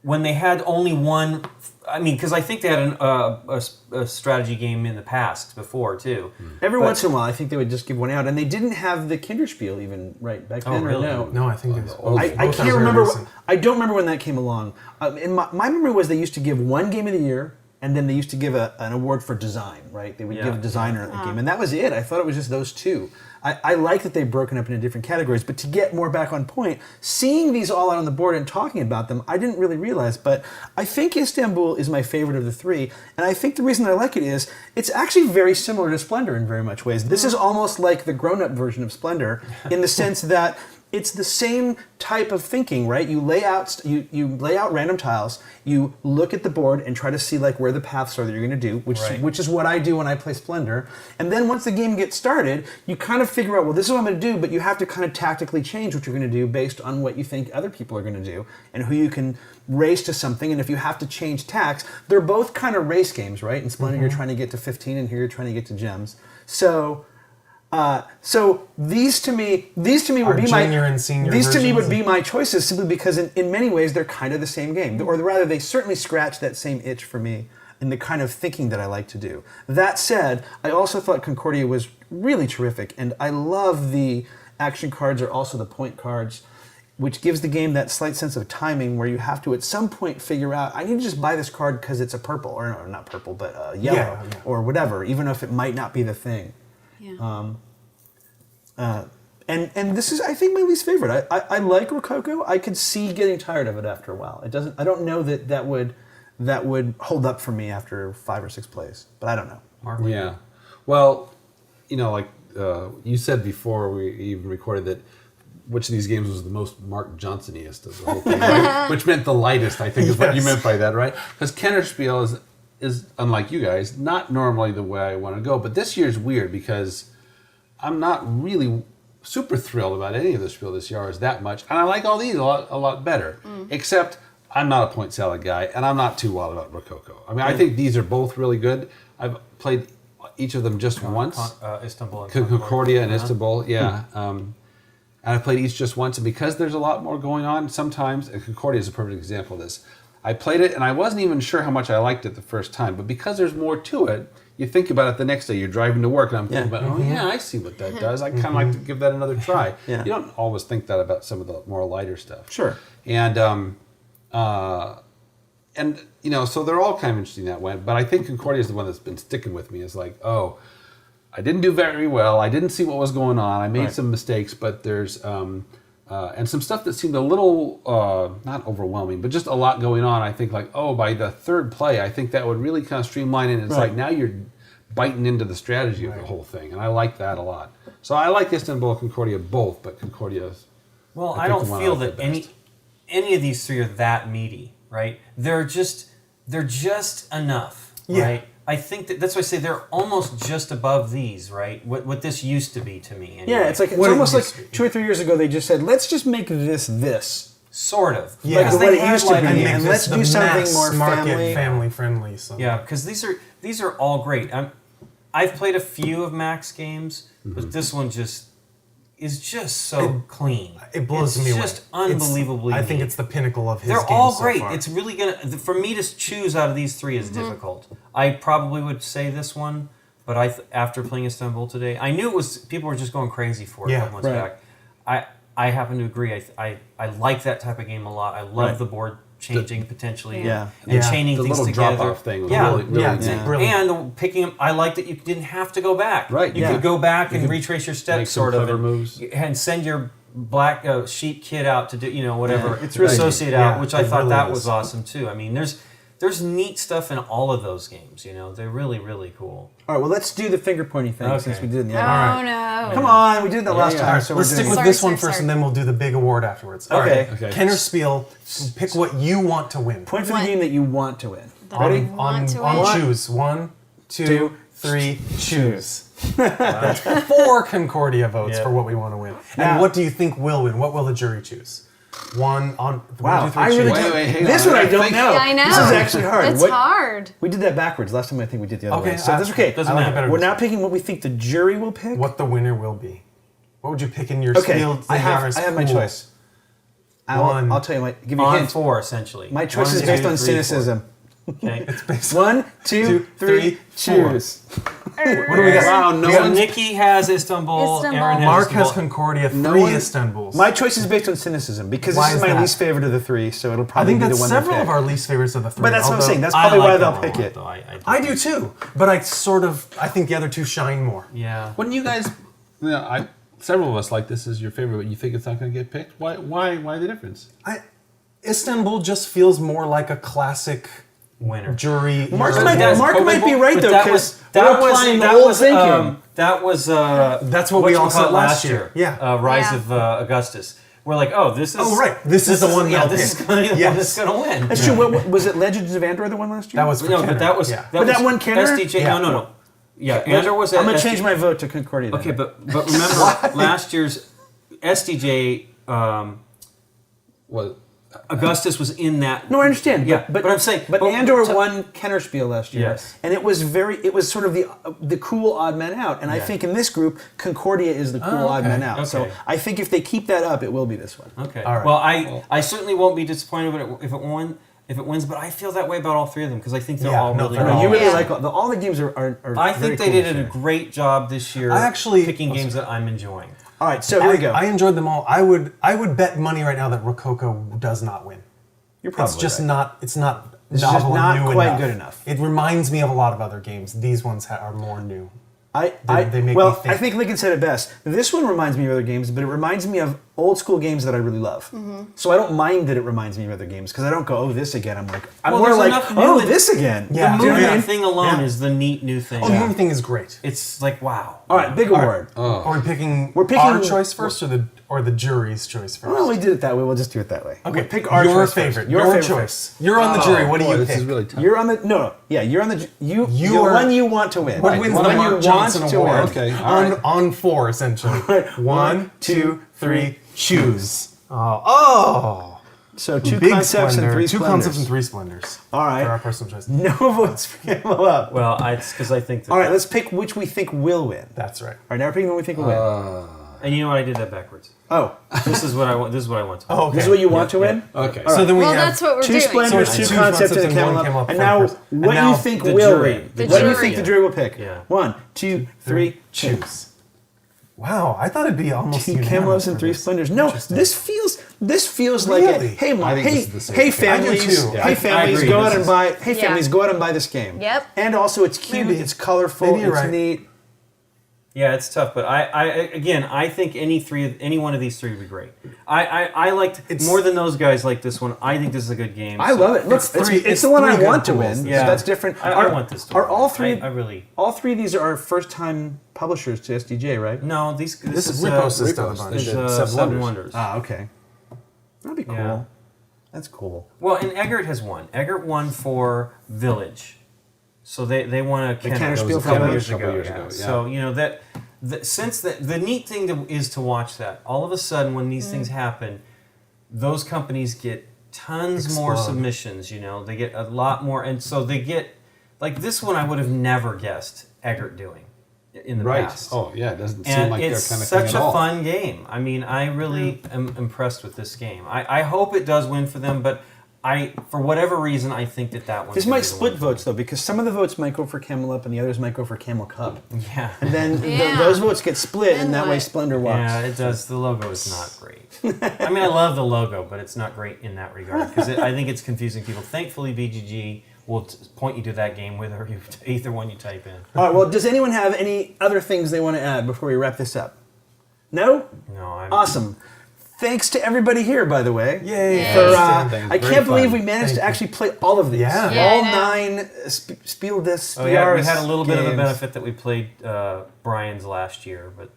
[SPEAKER 2] when they had only one. I mean, because I think they had a strategy game in the past before too.
[SPEAKER 1] Every once in a while, I think they would just give one out, and they didn't have the Kennerspiel even right back then.
[SPEAKER 2] Really?
[SPEAKER 1] Or no?
[SPEAKER 5] No, I think there's.
[SPEAKER 1] I can't remember. I don't remember when that came along. My memory was they used to give one game of the year and then they used to give an award for design, right? They would give a designer a game, and that was it. I thought it was just those two. I like that they've broken up into different categories, but to get more back on point, seeing these all out on the board and talking about them, I didn't really realize, but I think Istanbul is my favorite of the three, and I think the reason I like it is it's actually very similar to Splendor in very much ways. This is almost like the grown-up version of Splendor in the sense that it's the same type of thinking, right? You lay out you lay out random tiles, you look at the board and try to see like where the paths are that you're going to do, which is what I do when I play Splendor. And then once the game gets started, you kind of figure out, well, this is what I'm going to do, but you have to kind of tactically change what you're going to do based on what you think other people are going to do and who you can race to something. And if you have to change tacks, they're both kind of race games, right? In Splendor, you're trying to get to 15, and here you're trying to get to gems. So these to me would be
[SPEAKER 5] junior and senior
[SPEAKER 1] these to me would
[SPEAKER 5] versions.
[SPEAKER 1] be my choices simply because in many ways they're kind of the same game, or rather they certainly scratch that same itch for me in the kind of thinking that I like to do. That said, I also thought Concordia was really terrific, and I love the action cards are also the point cards, which gives the game that slight sense of timing where you have to at some point figure out, I need to just buy this card because it's a purple, or no, not purple, but yellow, or whatever, even if it might not be the thing.
[SPEAKER 4] Yeah.
[SPEAKER 1] And this is, I think, my least favorite. I like Rococo. I could see getting tired of it after a while. It doesn't. I don't know that would hold up for me after 5 or 6 plays. But I don't know.
[SPEAKER 2] Mark?
[SPEAKER 3] Yeah. Well, like you said before we even recorded that which of these games was the most Mark Johnson-iest of the whole thing, right? Which meant the lightest, I think, is what you meant by that, right? Because Kennerspiel is, unlike you guys, not normally the way I want to go. But this year's weird because I'm not really super thrilled about any of the Spiel des Jahres that much. And I like all these a lot better. Except I'm not a point salad guy, and I'm not too wild about Rococo. I mean, I think these are both really good. I've played each of them just once.
[SPEAKER 2] Istanbul and
[SPEAKER 3] Concordia and Istanbul, yeah. And I played each just once, and because there's a lot more going on sometimes, and Concordia is a perfect example of this, I played it, and I wasn't even sure how much I liked it the first time, but because there's more to it, you think about it the next day, you're driving to work, and I'm thinking about, I see what that does. I kind of like to give that another try. You don't always think that about some of the more lighter stuff.
[SPEAKER 1] Sure.
[SPEAKER 3] And so they're all kind of interesting that way, but I think Concordia is the one that's been sticking with me. It's like, I didn't do very well. I didn't see what was going on. I made some mistakes, but there's and some stuff that seemed a little not overwhelming, but just a lot going on. I think by the third play, I think that would really kind of streamline it. And it's like now you're biting into the strategy of the whole thing, and I like that a lot. So I like Istanbul and Concordia both, but Concordia's.
[SPEAKER 2] Well, I don't feel that any of these three are that meaty, right? They're just enough, right? I think that's why I say they're almost just above these, right? What this used to be to me. Anyway.
[SPEAKER 1] Yeah, it's almost like 2 or 3 years ago they just said, let's just make this.
[SPEAKER 2] Sort of.
[SPEAKER 1] Yeah. Like what it used to be, and let's do something more
[SPEAKER 5] family friendly. So.
[SPEAKER 2] Yeah, because these are all great. I've played a few of Mac's games, but this one is just so clean.
[SPEAKER 5] It blows me away.
[SPEAKER 2] It's just unbelievably
[SPEAKER 5] I think it's the pinnacle of his
[SPEAKER 2] They're
[SPEAKER 5] games
[SPEAKER 2] all great.
[SPEAKER 5] So far.
[SPEAKER 2] It's really for me to choose out of these three is difficult. I probably would say this one, but after playing Istanbul today, I knew people were just going crazy for it a couple months back. I happen to agree. I like that type of game a lot. I love the board changing potentially and chaining things
[SPEAKER 3] little
[SPEAKER 2] together.
[SPEAKER 3] Drop-off thing was really
[SPEAKER 2] brilliant. And picking them, I like that you didn't have to go back.
[SPEAKER 3] Right.
[SPEAKER 2] You could go back and retrace your steps,
[SPEAKER 3] make
[SPEAKER 2] sort
[SPEAKER 3] some
[SPEAKER 2] of,
[SPEAKER 3] clever moves,
[SPEAKER 2] and send your black sheep kid out to do whatever.
[SPEAKER 1] It's really
[SPEAKER 2] associate out, which I thought
[SPEAKER 5] really
[SPEAKER 2] that
[SPEAKER 5] is.
[SPEAKER 2] was awesome too. I mean, there's neat stuff in all of those games. They're really really cool.
[SPEAKER 1] All right, well, let's do the finger pointing thing since we did it in the other.
[SPEAKER 4] Oh, no.
[SPEAKER 1] Come on, we did it the last time. So
[SPEAKER 5] let's stick with this one first, and then we'll do the big award afterwards. All right. Kennerspiel, pick what you want to win.
[SPEAKER 1] Point for the game that you want to win.
[SPEAKER 4] Ready?
[SPEAKER 5] On choose. 1, 2, 3, choose. That's 4 Concordia votes for what we want to win. And what do you think will win? What will the jury choose? 1 on.
[SPEAKER 1] Wow,
[SPEAKER 5] 1, 2, 3,
[SPEAKER 1] I really
[SPEAKER 5] choose.
[SPEAKER 1] don't. This one I don't know.
[SPEAKER 4] Yeah, I know.
[SPEAKER 1] This is actually hard.
[SPEAKER 4] It's hard.
[SPEAKER 1] We did that backwards last time. I think we did the other way. So
[SPEAKER 5] that's
[SPEAKER 1] okay.
[SPEAKER 5] Doesn't matter.
[SPEAKER 1] We're now picking what we think the jury will pick.
[SPEAKER 5] What the winner will be. What would you pick in your Spiel des
[SPEAKER 1] I have
[SPEAKER 5] Jahres
[SPEAKER 1] my
[SPEAKER 5] pool?
[SPEAKER 1] choice. I'll tell you. Give you a hint.
[SPEAKER 2] 4 essentially.
[SPEAKER 1] My choice is based on cynicism.
[SPEAKER 2] Okay.
[SPEAKER 5] It's based
[SPEAKER 1] 1, 2, 3, choose.
[SPEAKER 5] What do we got?
[SPEAKER 3] Wow, no one's...
[SPEAKER 2] Nikki has Istanbul.
[SPEAKER 4] Istanbul.
[SPEAKER 2] Aaron has
[SPEAKER 5] Mark has
[SPEAKER 2] Istanbul.
[SPEAKER 5] Concordia,
[SPEAKER 3] No
[SPEAKER 5] 3
[SPEAKER 3] one-
[SPEAKER 5] Istanbuls.
[SPEAKER 1] My choice is based on cynicism because
[SPEAKER 5] Why
[SPEAKER 1] this is
[SPEAKER 5] is
[SPEAKER 1] my
[SPEAKER 5] that?
[SPEAKER 1] least favorite of the 3, so it'll
[SPEAKER 5] I
[SPEAKER 1] probably
[SPEAKER 5] think
[SPEAKER 1] be
[SPEAKER 5] that's
[SPEAKER 1] the one
[SPEAKER 5] several
[SPEAKER 1] they
[SPEAKER 5] of
[SPEAKER 1] pick.
[SPEAKER 5] our least favorites of the 3.
[SPEAKER 1] But that's what I'm
[SPEAKER 5] although-
[SPEAKER 1] saying. That's
[SPEAKER 2] I
[SPEAKER 1] probably
[SPEAKER 2] like
[SPEAKER 1] why
[SPEAKER 2] that
[SPEAKER 1] they'll
[SPEAKER 2] one
[SPEAKER 1] pick
[SPEAKER 2] a lot,
[SPEAKER 1] it.
[SPEAKER 2] though.
[SPEAKER 5] I do too, but I think the other 2 shine more.
[SPEAKER 2] Yeah.
[SPEAKER 3] When you guys, several of us like this is your favorite, but you think it's not going to get picked. Why the difference?
[SPEAKER 5] Istanbul just feels more like a classic
[SPEAKER 2] Winner.
[SPEAKER 5] jury.
[SPEAKER 1] Mark
[SPEAKER 5] Euro
[SPEAKER 1] might-
[SPEAKER 5] game.
[SPEAKER 1] Mark might be right,
[SPEAKER 2] But
[SPEAKER 1] though,
[SPEAKER 2] that
[SPEAKER 1] 'cause
[SPEAKER 2] was
[SPEAKER 1] we're applying the old thinking.
[SPEAKER 2] that was
[SPEAKER 5] That's what we all said last year. Yeah.
[SPEAKER 2] Rise
[SPEAKER 4] Yeah.
[SPEAKER 2] of Augustus. We're like, oh, this is.
[SPEAKER 5] Oh, right. This is the one
[SPEAKER 2] Yeah,
[SPEAKER 5] they'll
[SPEAKER 2] this is
[SPEAKER 5] pick.
[SPEAKER 2] going to be the one
[SPEAKER 5] Yes.
[SPEAKER 2] that's going to win.
[SPEAKER 1] That's true. What, was it Legends of Andor the one last year?
[SPEAKER 5] That was for
[SPEAKER 2] No,
[SPEAKER 5] Kenner.
[SPEAKER 2] but that was.
[SPEAKER 5] Yeah.
[SPEAKER 1] But that
[SPEAKER 2] was
[SPEAKER 1] one Kenner?
[SPEAKER 2] SDJ.
[SPEAKER 5] Yeah.
[SPEAKER 2] No. Yeah, Andor was.
[SPEAKER 1] I'm going to
[SPEAKER 2] SDJ.
[SPEAKER 1] change my vote to Concordia. then.
[SPEAKER 2] Okay, but remember last year's SDJ.
[SPEAKER 3] Well,
[SPEAKER 2] Augustus was in that.
[SPEAKER 1] No, I understand.
[SPEAKER 2] Yeah,
[SPEAKER 1] but
[SPEAKER 2] I'm saying.
[SPEAKER 1] But Andor won Kennerspiel last year,
[SPEAKER 2] Yes.
[SPEAKER 1] and it was sort of the cool odd man out. And I think in this group, Concordia is the cool odd man out. So
[SPEAKER 2] Okay.
[SPEAKER 1] I think if they keep that up, it will be this one.
[SPEAKER 2] Okay.
[SPEAKER 5] All right.
[SPEAKER 2] Well, I certainly won't be disappointed if it wins, but I feel that way about all 3 of them because I think they're
[SPEAKER 5] Yeah,
[SPEAKER 2] all
[SPEAKER 5] no,
[SPEAKER 2] really
[SPEAKER 5] they're
[SPEAKER 2] good.
[SPEAKER 1] You really
[SPEAKER 4] Yeah.
[SPEAKER 1] like all the games are
[SPEAKER 2] I
[SPEAKER 1] very
[SPEAKER 2] think they
[SPEAKER 1] cool
[SPEAKER 2] did
[SPEAKER 1] this
[SPEAKER 2] a
[SPEAKER 1] year.
[SPEAKER 2] great job this year.
[SPEAKER 5] I actually-
[SPEAKER 2] picking games that I'm enjoying.
[SPEAKER 1] All right, so here we go.
[SPEAKER 5] I enjoyed them all. I would bet money right now that Rococo does not win.
[SPEAKER 1] You're probably
[SPEAKER 5] It's just
[SPEAKER 1] right.
[SPEAKER 5] not. It's not
[SPEAKER 1] It's
[SPEAKER 5] novel
[SPEAKER 1] just not
[SPEAKER 5] and new
[SPEAKER 1] quite
[SPEAKER 5] enough.
[SPEAKER 1] good enough.
[SPEAKER 5] It reminds me of a lot of other games. These ones are more new.
[SPEAKER 1] They
[SPEAKER 5] make me
[SPEAKER 1] well,
[SPEAKER 5] think.
[SPEAKER 1] I think Lincoln said it best. This one reminds me of other games, but it reminds me of old school games that I really love. So I don't mind that it reminds me of other games because I don't go, oh, this again. I'm
[SPEAKER 2] Well,
[SPEAKER 1] more
[SPEAKER 2] there's
[SPEAKER 1] like,
[SPEAKER 2] enough new
[SPEAKER 1] oh,
[SPEAKER 2] in-
[SPEAKER 1] this again.
[SPEAKER 5] Yeah.
[SPEAKER 2] The
[SPEAKER 5] Do you know
[SPEAKER 2] movie
[SPEAKER 5] what I mean?
[SPEAKER 2] thing alone
[SPEAKER 5] Yeah.
[SPEAKER 2] is the neat new thing.
[SPEAKER 5] Oh, the movie thing is great.
[SPEAKER 2] It's like wow.
[SPEAKER 1] All right, big award.
[SPEAKER 5] Are we picking?
[SPEAKER 1] We're picking-
[SPEAKER 5] our choice first, or the jury's choice first?
[SPEAKER 1] Well, we did it that way. We'll just do it that way.
[SPEAKER 5] Okay,
[SPEAKER 1] We'll pick our
[SPEAKER 5] your
[SPEAKER 1] choice
[SPEAKER 5] favorite.
[SPEAKER 1] first.
[SPEAKER 5] Your
[SPEAKER 1] favorite
[SPEAKER 5] choice. You're on the jury. What do
[SPEAKER 3] boy,
[SPEAKER 5] you
[SPEAKER 3] this
[SPEAKER 5] pick?
[SPEAKER 3] is really
[SPEAKER 1] first.
[SPEAKER 3] tough.
[SPEAKER 1] You're on the no. Yeah, you're on the
[SPEAKER 5] You
[SPEAKER 1] the
[SPEAKER 5] are-
[SPEAKER 1] one you want to win.
[SPEAKER 5] What wins
[SPEAKER 1] the
[SPEAKER 5] the
[SPEAKER 1] one
[SPEAKER 5] Mark
[SPEAKER 1] you
[SPEAKER 5] Johnson
[SPEAKER 1] want to
[SPEAKER 5] Award?
[SPEAKER 1] win.
[SPEAKER 3] Okay, all right.
[SPEAKER 5] on 4 essentially.
[SPEAKER 1] Right.
[SPEAKER 5] 1, 2, 3, choose. Oh,
[SPEAKER 1] So 2
[SPEAKER 5] big
[SPEAKER 1] concepts
[SPEAKER 5] splendor.
[SPEAKER 1] and 3
[SPEAKER 5] 2
[SPEAKER 1] splendors.
[SPEAKER 5] concepts and 3 splendors.
[SPEAKER 1] All right.
[SPEAKER 5] For our personal choice.
[SPEAKER 1] No votes for Camel Up.
[SPEAKER 2] Well, it's because I think that.
[SPEAKER 1] All right, let's pick which we think will win.
[SPEAKER 5] That's right.
[SPEAKER 1] All right, now we're picking the one we think will win.
[SPEAKER 2] And you know what? I did that backwards.
[SPEAKER 1] Oh,
[SPEAKER 2] This is what I want. This is what I want to.
[SPEAKER 5] Oh, okay.
[SPEAKER 1] this is what you want to win?
[SPEAKER 3] Okay.
[SPEAKER 5] So then we
[SPEAKER 4] Well,
[SPEAKER 5] have
[SPEAKER 4] that's what we're
[SPEAKER 1] 2
[SPEAKER 4] doing.
[SPEAKER 1] splendors,
[SPEAKER 5] So
[SPEAKER 1] 2
[SPEAKER 5] it's 2
[SPEAKER 1] concepts, and a
[SPEAKER 5] concepts and
[SPEAKER 1] Camel
[SPEAKER 5] one Camel
[SPEAKER 1] Up.
[SPEAKER 5] Up
[SPEAKER 1] And
[SPEAKER 5] for
[SPEAKER 1] now,
[SPEAKER 5] the person. And
[SPEAKER 1] what
[SPEAKER 5] now
[SPEAKER 1] you think
[SPEAKER 2] the
[SPEAKER 1] will
[SPEAKER 2] jury.
[SPEAKER 1] win.
[SPEAKER 2] The
[SPEAKER 1] What do you
[SPEAKER 4] jury.
[SPEAKER 1] think the jury will pick?
[SPEAKER 2] Yeah.
[SPEAKER 1] 1, 2, 3, choose.
[SPEAKER 5] choose. Wow, I thought it'd be almost
[SPEAKER 1] 2
[SPEAKER 5] unanimous
[SPEAKER 1] Camelos
[SPEAKER 5] for
[SPEAKER 1] and 3
[SPEAKER 5] this.
[SPEAKER 1] splendors. No,
[SPEAKER 5] Interesting.
[SPEAKER 1] this feels like a
[SPEAKER 5] Really?
[SPEAKER 1] hey,
[SPEAKER 3] I think
[SPEAKER 1] hey,
[SPEAKER 3] this is the same.
[SPEAKER 1] hey
[SPEAKER 3] I do
[SPEAKER 1] families,
[SPEAKER 5] too.
[SPEAKER 1] hey
[SPEAKER 5] I
[SPEAKER 1] families,
[SPEAKER 2] agree.
[SPEAKER 1] go
[SPEAKER 2] This
[SPEAKER 1] out and
[SPEAKER 2] is-
[SPEAKER 1] buy. Hey
[SPEAKER 4] Yeah.
[SPEAKER 1] families, go out and buy this game.
[SPEAKER 4] Yep.
[SPEAKER 1] And also, it's cute,
[SPEAKER 5] Maybe.
[SPEAKER 1] it's colorful,
[SPEAKER 5] Maybe you're
[SPEAKER 1] it's
[SPEAKER 5] right.
[SPEAKER 1] neat.
[SPEAKER 2] Yeah, it's tough, but I think any one of these 3 would be great. I liked more than those guys like this one. I think this is a good game.
[SPEAKER 1] I love it. Look, it's the one I want to win.
[SPEAKER 5] pools.
[SPEAKER 1] Yeah, so that's different.
[SPEAKER 2] I want this to
[SPEAKER 1] Are
[SPEAKER 2] win.
[SPEAKER 1] all 3?
[SPEAKER 2] I really.
[SPEAKER 1] All 3 of these are first-time publishers to SDJ, right?
[SPEAKER 2] No, this
[SPEAKER 5] is
[SPEAKER 2] is
[SPEAKER 5] Repo's
[SPEAKER 3] Repo's.
[SPEAKER 5] done a
[SPEAKER 3] They
[SPEAKER 5] bunch.
[SPEAKER 3] did
[SPEAKER 2] Seven
[SPEAKER 3] Seven
[SPEAKER 2] Wonders.
[SPEAKER 1] Ah, okay. That'd be cool.
[SPEAKER 2] Yeah.
[SPEAKER 1] That's cool.
[SPEAKER 2] Well, and Eggert has won. Eggert won for Village, so they won a
[SPEAKER 1] Kennerspiel
[SPEAKER 2] a
[SPEAKER 1] for
[SPEAKER 2] couple
[SPEAKER 1] Village?
[SPEAKER 2] years ago. Yeah. So you know since the neat thing is to watch that. All of a sudden, when these things happen, those companies get tons more
[SPEAKER 5] Explode.
[SPEAKER 2] submissions. You know, they get a lot more, and so they get like this one. I would have never guessed Eggert doing in the
[SPEAKER 3] Right.
[SPEAKER 2] past.
[SPEAKER 3] Oh, yeah. It doesn't seem
[SPEAKER 2] And
[SPEAKER 3] like their
[SPEAKER 2] it's
[SPEAKER 3] kind of thing
[SPEAKER 2] such
[SPEAKER 3] at
[SPEAKER 2] a
[SPEAKER 3] all.
[SPEAKER 2] fun game. I mean, I really am impressed with this game. I hope it does win for them, but for whatever reason, I think that one.
[SPEAKER 1] This might split votes though, because some of the votes might go for Camel Up and the others might go for Camel Cup.
[SPEAKER 2] Yeah.
[SPEAKER 1] And then
[SPEAKER 4] Yeah.
[SPEAKER 1] those votes get split,
[SPEAKER 4] Then
[SPEAKER 1] and that way
[SPEAKER 4] what?
[SPEAKER 1] Splendor walks.
[SPEAKER 2] Yeah, it does. The logo is not great. I mean, I love the logo, but it's not great in that regard because I think it's confusing people. Thankfully, BGG will point you to that game whether either one you type in.
[SPEAKER 1] All right. Well, does anyone have any other things they want to add before we wrap this up? No.
[SPEAKER 2] No, I'm
[SPEAKER 1] Awesome. Thanks to everybody here, by the way.
[SPEAKER 5] Yay!
[SPEAKER 4] Yay.
[SPEAKER 1] For,
[SPEAKER 3] Thanks.
[SPEAKER 1] I
[SPEAKER 3] Very
[SPEAKER 1] can't believe
[SPEAKER 3] fun.
[SPEAKER 1] we managed
[SPEAKER 5] Thank
[SPEAKER 1] to
[SPEAKER 5] you.
[SPEAKER 1] actually play all of these.
[SPEAKER 5] Yeah.
[SPEAKER 4] Yeah,
[SPEAKER 1] all
[SPEAKER 4] I know.
[SPEAKER 1] 9 Spiel des
[SPEAKER 2] Oh yeah, we
[SPEAKER 1] Jahres
[SPEAKER 2] had a little bit of a
[SPEAKER 1] games.
[SPEAKER 2] benefit that we played Brian's last year, but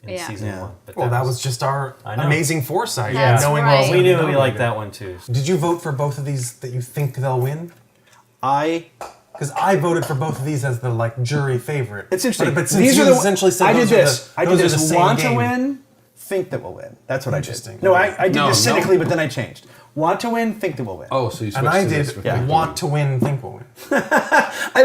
[SPEAKER 2] in
[SPEAKER 4] Yeah.
[SPEAKER 2] season
[SPEAKER 1] Yeah.
[SPEAKER 2] 1. But
[SPEAKER 5] Well, that was just our
[SPEAKER 2] I know.
[SPEAKER 5] amazing foresight.
[SPEAKER 4] That's
[SPEAKER 5] knowing
[SPEAKER 4] right.
[SPEAKER 5] what was
[SPEAKER 2] we
[SPEAKER 5] gonna
[SPEAKER 2] knew
[SPEAKER 5] be
[SPEAKER 2] we
[SPEAKER 5] nominated.
[SPEAKER 2] liked that one too.
[SPEAKER 5] Did you vote for both of these that you think they'll win? Because I voted for both of these as the jury favorite.
[SPEAKER 1] It's interesting.
[SPEAKER 5] But since
[SPEAKER 1] These
[SPEAKER 5] you
[SPEAKER 1] are the
[SPEAKER 5] essentially said
[SPEAKER 1] I did
[SPEAKER 5] those are
[SPEAKER 1] this.
[SPEAKER 5] the-
[SPEAKER 1] I did
[SPEAKER 5] those are
[SPEAKER 1] this.
[SPEAKER 5] the same
[SPEAKER 1] Want
[SPEAKER 5] game.
[SPEAKER 1] to win, think that we'll win. That's what I did.
[SPEAKER 5] Interesting.
[SPEAKER 1] No, I did
[SPEAKER 3] No,
[SPEAKER 1] this
[SPEAKER 3] no.
[SPEAKER 1] cynically, but then I changed. Want to win, think that we'll win.
[SPEAKER 3] Oh, so you switched
[SPEAKER 5] And I
[SPEAKER 3] to
[SPEAKER 5] did
[SPEAKER 3] this with
[SPEAKER 5] want to win, think we'll win.
[SPEAKER 1] I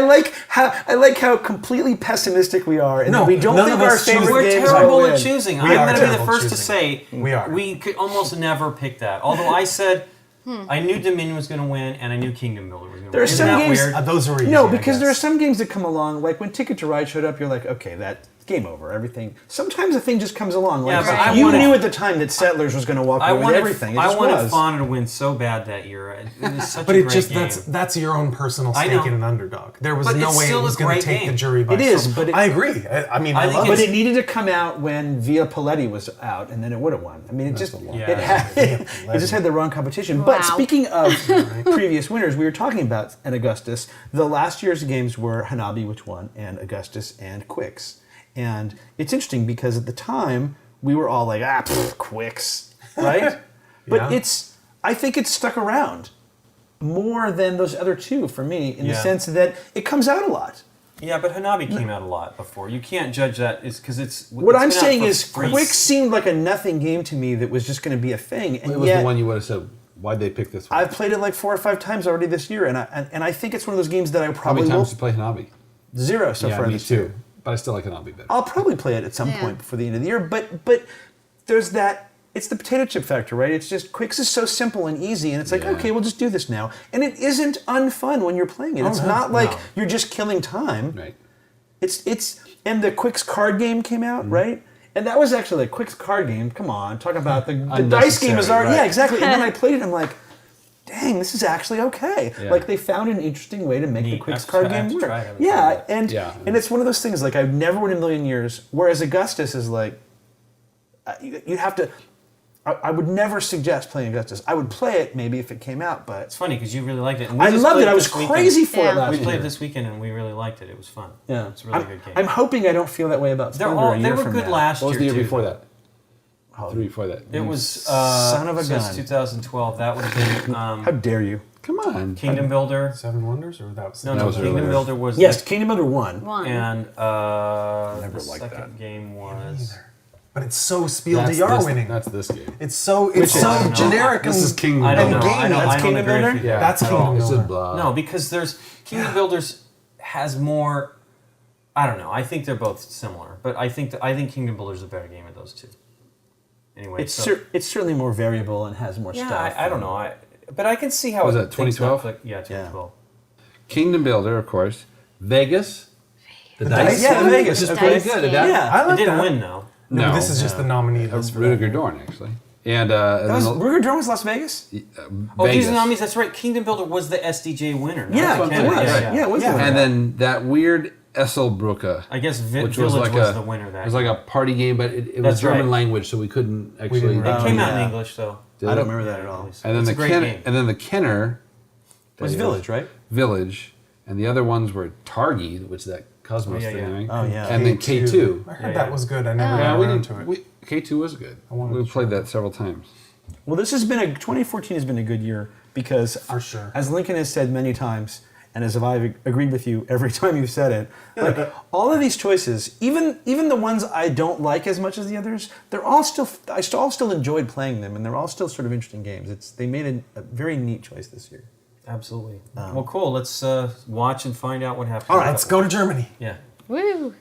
[SPEAKER 1] like how completely pessimistic we are, and
[SPEAKER 5] No,
[SPEAKER 1] that we don't
[SPEAKER 5] none
[SPEAKER 1] think
[SPEAKER 5] of
[SPEAKER 1] our
[SPEAKER 5] us choose-
[SPEAKER 1] favorite
[SPEAKER 2] We're
[SPEAKER 1] games
[SPEAKER 2] terrible
[SPEAKER 1] will
[SPEAKER 2] at
[SPEAKER 1] win.
[SPEAKER 2] choosing.
[SPEAKER 5] We
[SPEAKER 2] I'm
[SPEAKER 5] are
[SPEAKER 2] going to be the
[SPEAKER 5] terrible
[SPEAKER 2] first to
[SPEAKER 5] choosing.
[SPEAKER 2] say
[SPEAKER 5] We are.
[SPEAKER 2] We could almost never pick that. Although I said I knew Dominion was going to win, and I knew Kingdom Builder was going to win.
[SPEAKER 1] There are
[SPEAKER 2] Isn't
[SPEAKER 1] some
[SPEAKER 2] that
[SPEAKER 1] games.
[SPEAKER 2] weird?
[SPEAKER 5] Those were easy,
[SPEAKER 1] No,
[SPEAKER 5] I
[SPEAKER 1] because there are
[SPEAKER 5] guess.
[SPEAKER 1] some games that come along, like when Ticket to Ride showed up, you're like, okay, that game over, everything. Sometimes a thing just comes along. Like,
[SPEAKER 2] Yeah, but I
[SPEAKER 1] you
[SPEAKER 2] wanted-
[SPEAKER 1] knew at the time that Settlers was going to walk away with everything. It
[SPEAKER 2] I
[SPEAKER 1] just
[SPEAKER 2] wanted
[SPEAKER 1] was.
[SPEAKER 2] Fauna to win so bad that year. It was such
[SPEAKER 5] But
[SPEAKER 2] a
[SPEAKER 5] it
[SPEAKER 2] great
[SPEAKER 5] just
[SPEAKER 2] game.
[SPEAKER 5] that's your own personal
[SPEAKER 2] I
[SPEAKER 5] stake
[SPEAKER 2] know.
[SPEAKER 5] in an underdog. There was
[SPEAKER 2] But
[SPEAKER 5] no
[SPEAKER 2] it's
[SPEAKER 5] way it
[SPEAKER 2] still
[SPEAKER 5] was
[SPEAKER 2] a
[SPEAKER 5] going
[SPEAKER 2] great
[SPEAKER 5] to take
[SPEAKER 2] game.
[SPEAKER 5] the jury by
[SPEAKER 1] It is,
[SPEAKER 5] storm.
[SPEAKER 1] but
[SPEAKER 5] I agree. I mean, I
[SPEAKER 2] think
[SPEAKER 5] love
[SPEAKER 1] But
[SPEAKER 5] it.
[SPEAKER 1] it needed to come out when Via Paletti was out, and then it would have won. I mean, it just
[SPEAKER 2] Yeah.
[SPEAKER 1] it just had the wrong competition. But
[SPEAKER 4] Wow.
[SPEAKER 1] speaking of previous winners, we were talking about an Augustus. The last year's games were Hanabi, which won, and Augustus and Quicks. And it's interesting because at the time we were all like, Quicks, right? But
[SPEAKER 5] Yeah.
[SPEAKER 1] I think it's stuck around more than those other two for me in the
[SPEAKER 2] Yeah.
[SPEAKER 1] sense that it comes out a lot.
[SPEAKER 2] Yeah, but Hanabi came out a lot before. You can't judge that because it's.
[SPEAKER 1] What
[SPEAKER 2] it's
[SPEAKER 1] I'm
[SPEAKER 2] been out
[SPEAKER 1] saying
[SPEAKER 2] for
[SPEAKER 1] is,
[SPEAKER 2] free.
[SPEAKER 1] Quicks seemed like a nothing game to me that was just going to be a thing, and
[SPEAKER 3] It was
[SPEAKER 1] yet
[SPEAKER 3] the one you would have said, why'd they pick this one?
[SPEAKER 1] I've played it like 4 or 5 times already this year, and I think it's one of those games that I
[SPEAKER 3] How
[SPEAKER 1] probably
[SPEAKER 3] many times
[SPEAKER 1] will
[SPEAKER 3] did you play Hanabi?
[SPEAKER 1] 0 so
[SPEAKER 3] Yeah,
[SPEAKER 1] far
[SPEAKER 3] me
[SPEAKER 1] this
[SPEAKER 3] too.
[SPEAKER 1] year.
[SPEAKER 3] But I still like Hanabi better.
[SPEAKER 1] I'll probably play it at some
[SPEAKER 4] Yeah.
[SPEAKER 1] point before the end of the year, but there's that. It's the potato chip factor, right? It's just Quicks is so simple and easy, and it's like,
[SPEAKER 3] Yeah.
[SPEAKER 1] okay, we'll just do this now, and it isn't unfun when you're playing it. It's
[SPEAKER 5] no,
[SPEAKER 1] not like
[SPEAKER 2] no.
[SPEAKER 1] you're just killing time.
[SPEAKER 3] Right.
[SPEAKER 1] It's and the Quicks card game came out, right? And that was actually a Quicks card game. Come on, talk about the dice game is
[SPEAKER 3] Unnecessary,
[SPEAKER 1] already, yeah,
[SPEAKER 3] right.
[SPEAKER 1] exactly. And then I played it, and I'm like, dang, this is actually okay.
[SPEAKER 3] Yeah.
[SPEAKER 1] Like they found an interesting way to make the
[SPEAKER 2] Neat.
[SPEAKER 1] Quicks
[SPEAKER 2] I
[SPEAKER 1] card
[SPEAKER 2] have to
[SPEAKER 1] game
[SPEAKER 2] try it. I
[SPEAKER 1] work.
[SPEAKER 2] haven't tried
[SPEAKER 1] Yeah,
[SPEAKER 2] it.
[SPEAKER 1] and
[SPEAKER 3] Yeah.
[SPEAKER 1] and it's one of those things like I've never would in a million years. Whereas Augustus is like, you have to. I would never suggest playing Augustus. I would play it maybe if it came out, but
[SPEAKER 2] It's funny because you really liked it. And we
[SPEAKER 1] I
[SPEAKER 2] just
[SPEAKER 1] loved
[SPEAKER 2] played
[SPEAKER 1] it. I was
[SPEAKER 2] this weekend.
[SPEAKER 1] crazy for it
[SPEAKER 4] Yeah.
[SPEAKER 1] last
[SPEAKER 2] We
[SPEAKER 1] year.
[SPEAKER 2] played it this weekend and we really liked it. It was fun.
[SPEAKER 1] Yeah,
[SPEAKER 2] It's a really
[SPEAKER 1] I'm,
[SPEAKER 2] good game.
[SPEAKER 1] I'm hoping I don't feel that way about
[SPEAKER 2] They're
[SPEAKER 1] Splendor
[SPEAKER 2] all,
[SPEAKER 1] a
[SPEAKER 2] they
[SPEAKER 1] year
[SPEAKER 2] were
[SPEAKER 1] from
[SPEAKER 2] good
[SPEAKER 1] now.
[SPEAKER 2] last
[SPEAKER 3] What was
[SPEAKER 2] year
[SPEAKER 3] the year
[SPEAKER 2] too,
[SPEAKER 3] before
[SPEAKER 2] though.
[SPEAKER 3] that? The year before that.
[SPEAKER 2] It was
[SPEAKER 1] Son of a
[SPEAKER 2] since
[SPEAKER 1] gun.
[SPEAKER 2] 2012. That would have been
[SPEAKER 1] How dare you?
[SPEAKER 3] Come on.
[SPEAKER 2] Kingdom Builder.
[SPEAKER 5] Seven Wonders, or that was
[SPEAKER 2] No,
[SPEAKER 3] That
[SPEAKER 2] no,
[SPEAKER 3] was
[SPEAKER 2] Kingdom
[SPEAKER 3] earlier.
[SPEAKER 2] Builder was
[SPEAKER 1] Yes, Kingdom Builder 1.
[SPEAKER 4] One.
[SPEAKER 2] and
[SPEAKER 3] Never
[SPEAKER 2] the
[SPEAKER 3] liked
[SPEAKER 2] second
[SPEAKER 3] that.
[SPEAKER 2] game was.
[SPEAKER 5] But it's so Spiel
[SPEAKER 3] That's
[SPEAKER 5] DR
[SPEAKER 3] this-
[SPEAKER 5] winning.
[SPEAKER 3] That's this game.
[SPEAKER 5] It's so
[SPEAKER 1] Which is- I don't know.
[SPEAKER 5] generic.
[SPEAKER 3] This
[SPEAKER 5] and,
[SPEAKER 3] is Kingdom
[SPEAKER 2] I don't know.
[SPEAKER 3] Builder.
[SPEAKER 2] I don't,
[SPEAKER 1] That's
[SPEAKER 2] I don't
[SPEAKER 1] Kingdom
[SPEAKER 2] agree
[SPEAKER 1] Builder?
[SPEAKER 2] with you.
[SPEAKER 3] Yeah,
[SPEAKER 5] That's
[SPEAKER 3] at all.
[SPEAKER 5] Kingdom
[SPEAKER 3] This is
[SPEAKER 5] Builder.
[SPEAKER 3] blah.
[SPEAKER 2] No, because there's Kingdom Builders has more. I don't know. I think they're both similar, but I think Kingdom Builder's a better game of those two. Anyway,
[SPEAKER 1] It's
[SPEAKER 2] so,
[SPEAKER 1] it's certainly more variable and has more
[SPEAKER 2] yeah,
[SPEAKER 1] stuff.
[SPEAKER 2] I don't know. But I can see how
[SPEAKER 3] Was
[SPEAKER 2] it
[SPEAKER 3] that 2012?
[SPEAKER 2] Yeah, 2012.
[SPEAKER 3] Kingdom Builder, of course. Vegas. The
[SPEAKER 5] dice
[SPEAKER 1] Yeah,
[SPEAKER 5] one?
[SPEAKER 1] Vegas
[SPEAKER 3] Which
[SPEAKER 1] is
[SPEAKER 3] is
[SPEAKER 1] pretty
[SPEAKER 3] pretty
[SPEAKER 4] Dice
[SPEAKER 3] good.
[SPEAKER 4] game.
[SPEAKER 3] That,
[SPEAKER 1] Yeah.
[SPEAKER 5] I
[SPEAKER 2] It
[SPEAKER 5] like
[SPEAKER 2] didn't
[SPEAKER 5] that.
[SPEAKER 2] win though.
[SPEAKER 5] No,
[SPEAKER 3] No.
[SPEAKER 5] this is just the nominee. list for that
[SPEAKER 3] Rudiger
[SPEAKER 5] game.
[SPEAKER 3] Dorn, actually. And
[SPEAKER 1] That was
[SPEAKER 3] then
[SPEAKER 1] Ruger Drone was Las Vegas?
[SPEAKER 2] Oh, these
[SPEAKER 3] Vegas.
[SPEAKER 2] are nominees. That's right. Kingdom Builder was the SDJ winner. not
[SPEAKER 1] Yeah,
[SPEAKER 2] the
[SPEAKER 1] it
[SPEAKER 2] Kennedy.
[SPEAKER 1] was.
[SPEAKER 2] Yeah,
[SPEAKER 1] Yeah, it was.
[SPEAKER 5] Yeah.
[SPEAKER 1] the winner.
[SPEAKER 3] And then that weird Esselbrücke,
[SPEAKER 2] I guess
[SPEAKER 3] which
[SPEAKER 2] Village
[SPEAKER 3] was like
[SPEAKER 2] was
[SPEAKER 3] a
[SPEAKER 2] the winner. That
[SPEAKER 3] it was like a party game, but it was
[SPEAKER 2] That's
[SPEAKER 3] German
[SPEAKER 2] right.
[SPEAKER 3] language, so we couldn't actually.
[SPEAKER 5] didn't
[SPEAKER 2] it
[SPEAKER 5] really-
[SPEAKER 2] came out
[SPEAKER 1] yeah.
[SPEAKER 2] in English though.
[SPEAKER 3] Did
[SPEAKER 1] I
[SPEAKER 3] it?
[SPEAKER 1] don't remember that at all.
[SPEAKER 3] And then
[SPEAKER 2] It's
[SPEAKER 3] the
[SPEAKER 2] a great
[SPEAKER 3] Ken,
[SPEAKER 2] game.
[SPEAKER 3] and then the Kenner
[SPEAKER 1] It was Village, right?
[SPEAKER 3] Village, and the other ones were Targi, which is that Cosmos
[SPEAKER 2] Oh, yeah,
[SPEAKER 3] thing,
[SPEAKER 2] yeah.
[SPEAKER 3] right?
[SPEAKER 1] Oh, yeah.
[SPEAKER 3] And then K2.
[SPEAKER 5] I heard
[SPEAKER 2] Yeah,
[SPEAKER 5] that
[SPEAKER 2] yeah.
[SPEAKER 5] was good. I never
[SPEAKER 3] Yeah,
[SPEAKER 5] got
[SPEAKER 3] we
[SPEAKER 5] around
[SPEAKER 3] didn't.
[SPEAKER 5] to it.
[SPEAKER 3] K2 was good.
[SPEAKER 5] wanted
[SPEAKER 3] We
[SPEAKER 5] to
[SPEAKER 3] played that several times.
[SPEAKER 1] Well, 2014 has been a good year because,
[SPEAKER 5] For sure.
[SPEAKER 1] as Lincoln has said many times, and as I've agreed with you every time you've said it, like all of these choices, even the ones I don't like as much as the others, they're all still I still enjoyed playing them, and they're all still sort of interesting games. They made a very neat choice this year.
[SPEAKER 2] Absolutely. Well, cool. Let's watch and find out what happens.
[SPEAKER 5] All right, let's go to Germany.
[SPEAKER 2] Yeah.
[SPEAKER 4] Woo!